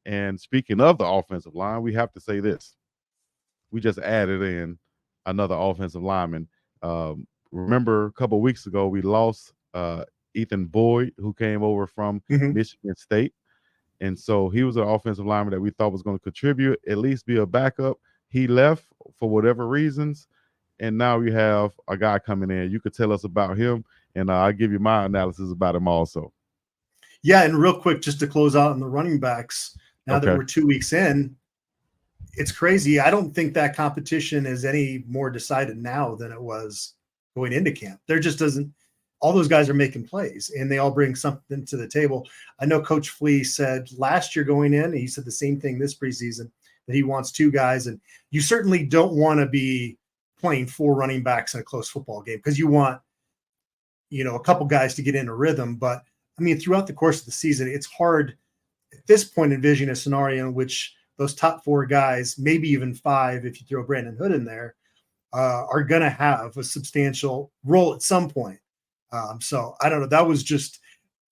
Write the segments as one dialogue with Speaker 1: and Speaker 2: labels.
Speaker 1: And speaking of the offensive line, we have to say this: we just added in another offensive lineman. Remember, a couple of weeks ago, we lost Ethan Boyd, who came over from
Speaker 2: Mhm.
Speaker 1: Michigan State. And so he was an offensive lineman that we thought was going to contribute, at least be a backup. He left for whatever reasons. And now we have a guy coming in. You could tell us about him, and I'll give you my analysis about him also.
Speaker 2: Yeah, and real quick, just to close out on the running backs, now that
Speaker 1: Okay.
Speaker 2: we're 2 weeks in, it's crazy. I don't think that competition is any more decided now than it was going into camp. There just doesn't. All those guys are making plays, and they all bring something to the table. I know Coach Flea said last year going in, he said the same thing this preseason, that he wants two guys, and you certainly don't want to be playing four running backs in a close football game because you want a couple guys to get in a rhythm. But I mean, throughout the course of the season, it's hard at this point envision a scenario in which those top four guys, maybe even five, if you throw Brandon Hood in there, are going to have a substantial role at some point. So I don't know. That was just,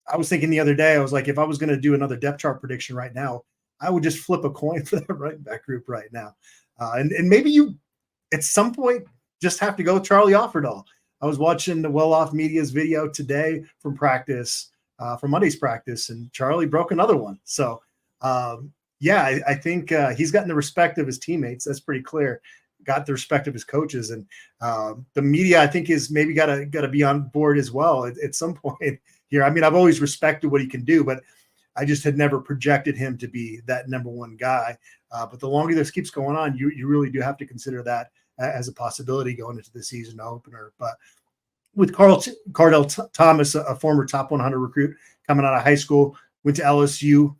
Speaker 2: I was thinking the other day, I was like, if I was going to do another depth chart prediction right now, I would just flip a coin for that running back group right now. And maybe you, at some point, just have to go with Charlie Offerdahl. I was watching the Well Off Media's video today from practice, from Monday's practice, and Charlie broke another one. So, yeah, I think he's gotten the respect of his teammates. That's pretty clear. Got the respect of his coaches, and the media, I think, is maybe got to be on board as well at some point here. I mean, I've always respected what he can do, but I just had never projected him to be that number one guy. But the longer this keeps going on, you really do have to consider that as a possibility going into the season opener. But with Kardell Thomas, a former top 100 recruit coming out of high school, went to LSU,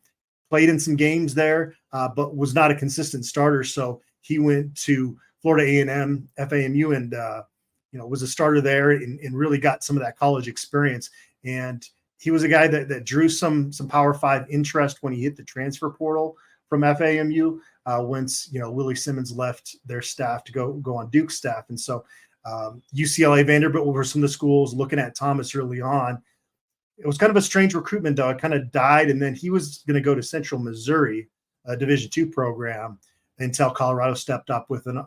Speaker 2: played in some games there, but was not a consistent starter. So he went to Florida A&M, FAMU, and was a starter there and really got some of that college experience. And he was a guy that drew some Power Five interest when he hit the transfer portal from FAMU. Once Willie Simmons left their staff to go on Duke's staff, and so UCLA, Vanderbilt were some of the schools looking at Thomas early on. It was kind of a strange recruitment, though. It kind of died, and then he was going to go to Central Missouri, a Division II program, until Colorado stepped up with an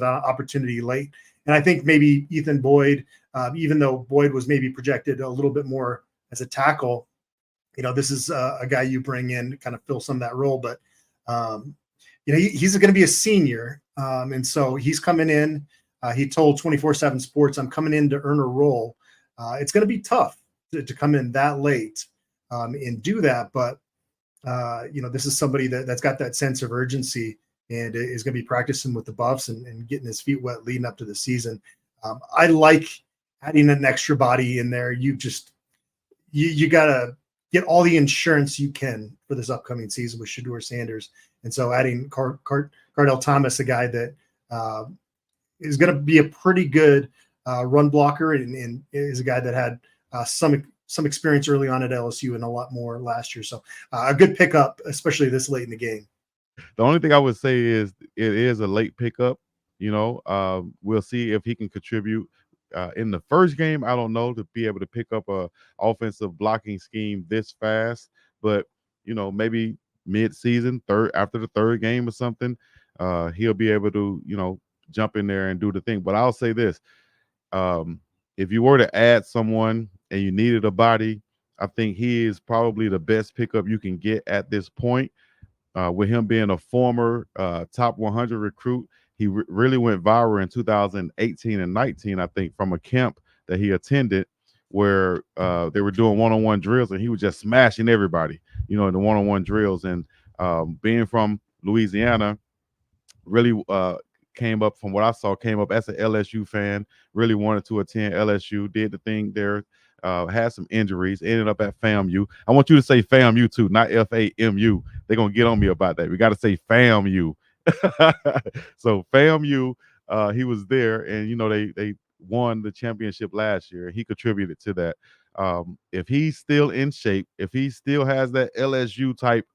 Speaker 2: opportunity late. And I think maybe Ethan Boyd, even though Boyd was maybe projected a little bit more as a tackle, this is a guy you bring in to kind of fill some of that role. But he's going to be a senior, and so he's coming in. He told 24/7 Sports, "I'm coming in to earn a role." It's going to be tough to come in that late and do that, but this is somebody that's got that sense of urgency and is going to be practicing with the Buffs and getting his feet wet leading up to the season. I like adding an extra body in there. You got to get all the insurance you can for this upcoming season with Shedeur Sanders, and so adding Kardell Thomas, a guy that is going to be a pretty good run blocker and is a guy that had some experience early on at LSU and a lot more last year. So a good pickup, especially this late in the game.
Speaker 1: The only thing I would say is it is a late pickup. We'll see if he can contribute in the first game. I don't know, to be able to pick up a offensive blocking scheme this fast, but maybe mid-season, after the third game or something, he'll be able to jump in there and do the thing. But I'll say this: if you were to add someone and you needed a body, I think he is probably the best pickup you can get at this point. With him being a former top 100 recruit, he really went viral in 2018 and 19, I think, from a camp that he attended where they were doing one-on-one drills and he was just smashing everybody, in the one-on-one drills. And being from Louisiana, really came up, from what I saw, came up as an LSU fan, really wanted to attend LSU, did the thing there, had some injuries, ended up at FAMU. I want you to say FAMU too, not FAMU. They're going to get on me about that. We got to say FAMU. So FAMU, he was there, and, they won the championship last year. He contributed to that. If he's still in shape, if he still has that LSU type,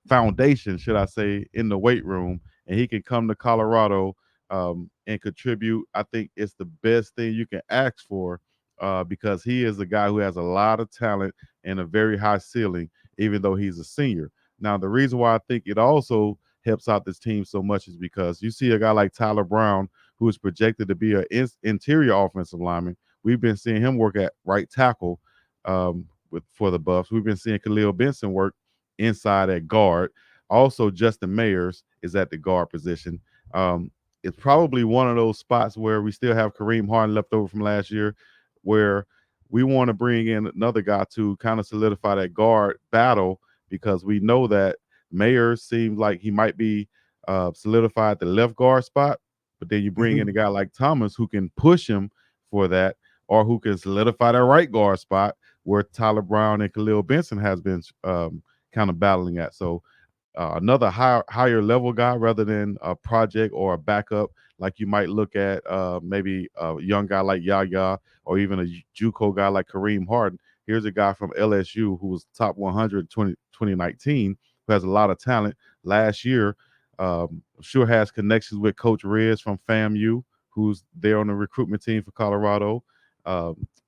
Speaker 1: foundation, should I say, in the weight room, and he can come to Colorado and contribute, I think it's the best thing you can ask for because he is a guy who has a lot of talent and a very high ceiling. even though he's a senior. Now, the reason why I think it also helps out this team so much is because you see a guy like Tyler Brown, who is projected to be an interior offensive lineman. We've been seeing him work at right tackle for the Buffs. We've been seeing Khalil Benson work inside at guard. Also, Justin Mayers is at the guard position. Um, it's probably one of those spots where we still have Kareem Harden left over from last year, where we want to bring in another guy to kind of solidify that guard battle because we know that Mayer seems like he might be solidified the left guard spot, but then you bring in a
Speaker 2: Mhm.
Speaker 1: guy like Thomas who can push him for that, or who can solidify that right guard spot where Tyler Brown and Khalil Benson has been kind of battling at. So another higher level guy rather than a project or a backup like you might look at maybe a young guy like Yaya or even a JUCO guy like Kareem Harden. Here's a guy from LSU who was top 100 2019, who has a lot of talent. Last year, sure has connections with Coach Riz from FAMU, who's there on the recruitment team for Colorado.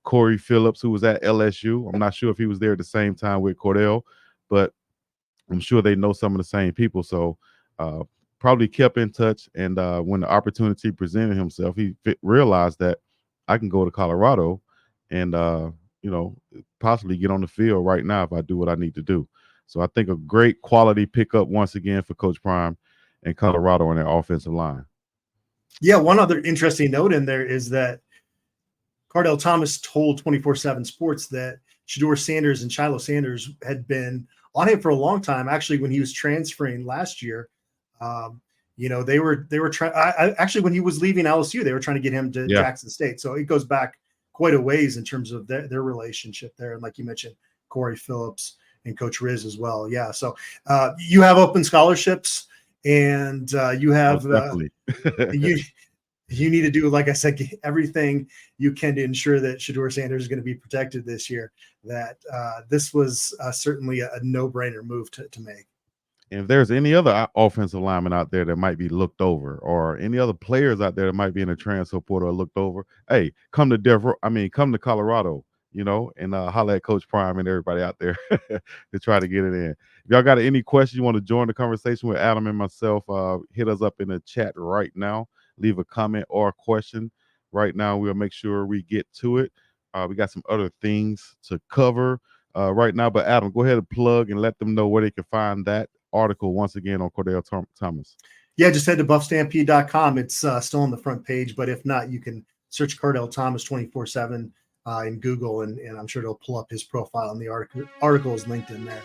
Speaker 1: Corey Phillips, who was at LSU. I'm not sure if he was there at the same time with Cordell, but I'm sure they know some of the same people. So uh, probably kept in touch. And when the opportunity presented himself, he realized that I can go to Colorado and, you know, possibly get on the field right now if I do what I need to do. So I think a great quality pickup once again for Coach Prime and Colorado on their offensive line.
Speaker 2: Yeah, one other interesting note in there is that Kardell Thomas told 24/7 Sports that Shador Sanders and Shiloh Sanders had been on him for a long time. Actually, when he was transferring last year, um, they were trying. Actually, when he was leaving LSU, they were trying to get him to
Speaker 1: Yeah,
Speaker 2: Jackson State. So it goes back quite a ways in terms of their relationship there. And like you mentioned, Corey Phillips and Coach Riz as well. Yeah. So you have open scholarships, and you
Speaker 1: most
Speaker 2: have
Speaker 1: definitely.
Speaker 2: you you need to do, like I said, everything you can to ensure that Shador Sanders is going to be protected this year. That this was certainly a no-brainer move to make.
Speaker 1: If there's any other offensive lineman out there that might be looked over, or any other players out there that might be in a transfer portal or looked over, hey, come to come to Colorado, and holler at Coach Prime and everybody out there to try to get it in. If y'all got any questions, you want to join the conversation with Adam and myself, hit us up in the chat right now. Leave a comment or a question right now. We'll make sure we get to it. We got some other things to cover right now, but Adam, go ahead and plug and let them know where they can find that article once again on Kardell Thomas.
Speaker 2: Yeah, just head to buffstampede.com. It's still on the front page, but if not, you can search Kardell Thomas 24/7 in Google, and I'm sure it'll pull up his profile, and the article is linked in there.